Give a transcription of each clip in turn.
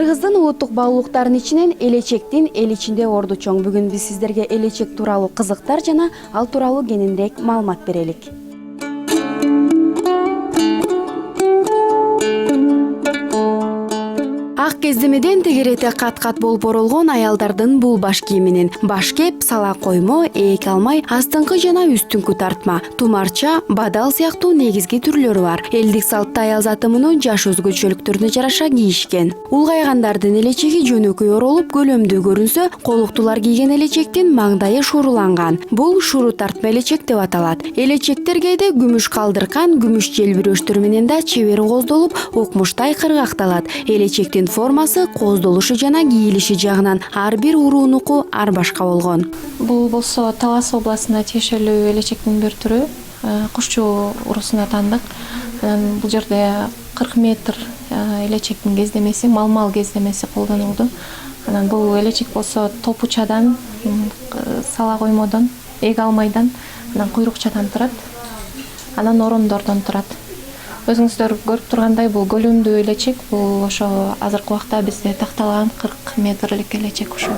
Кыргыздын улуттук баалуулуктарынын ичинен элечектин эл ичинде орду чоң. Бүгүн биз сиздерге элечек тууралуу кызыктар жана ал тууралуу кененирээк маалымат берелик. Ак кездемеден тегерети кат-кат болуп оролгон аялдардын бул баш кийиминин баш кеп, сала коймо, ээк алмай, астыңкы жана үстүңкү тартма, тумарча, бадал сыяктуу негизги түрлөрү бар. Элдик салтта аял заты муну жаш өзгөчөлүктөрүнө жараша кийишкен. Улгайгандардын элечеги жөнөкөй оролуп, көлөмдүү көрүнсө, колуктулар кийген элечектин маңдайы шуруланган. Бул шуру тартма элечек деп аталат. Элечектер кээде күмүш калдыркан, күмүш желбирөөчтөр менен да чебер коздолуп, укмуштай кыргакталат. Элечектин формасы, коздолушу жана кийилиши жагынан ар бир уруунуку ар башка болгон. Бул болсо Талас областына тиешелүү элечектин бир түрү, Кушчу уруусуна таандык. Бул жерде 40 метр элечектин кездемеси, мал кездемеси колдонулду. Анан бул элечек болсо топучадан, сала коймодон, ээк алмайдан, анан куйрукчадан турат. Анан орондордон турат. Өзүңүздөр көрүп тургандай, бул көлөмдүү элечек, бул ошо азыркы убакта бизде такталган 40 метрлик элечек ушул.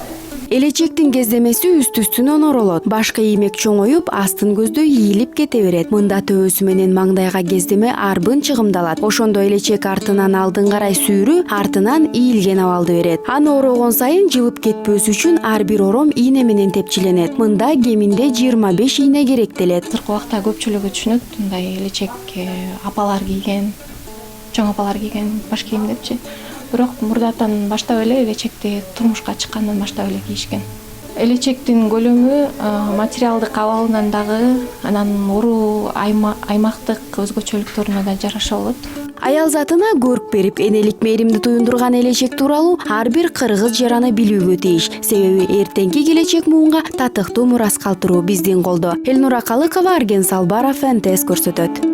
Элечектин кездемеси үст-үстүнөн оролот. Башкы иймек чоңоюп, астын көздөй ийилип кете берет. Мында төбөсү менен маңдайга кездеме арбын чыгымдалат. Ошондо элечек артынан алдын карай сүйрү, артынан ийилген абалды берет. Аны орогон сайын жылып кетпөөсү үчүн ар бир ором ийне менен тепчиленет. Мында кеминде 25 ийне керектелет. Азыркы убакта көпчүлүгү түшүнөт, мындай элечек апалар кийген, чоң апалар кийген баш кийим депчи. Бирок мурдатан баштап эле элечекти турмушка чыккандан баштап эле кийишкен. Элечектин көлөмү материалдык абалынан дагы, анан уруу аймактык өзгөчөлүктөрүнө да жараша болот. Аял затына көрк берип, энелик мээримди туюндурган элечек тууралуу ар бир кыргыз жер аны билүүгө тийиш. Себеби эртеңки келечек муунга татыктуу мурас калтыруу биздин колдо. Элнура Калыкова, Арген Салбаров, НТС көрсөтөт.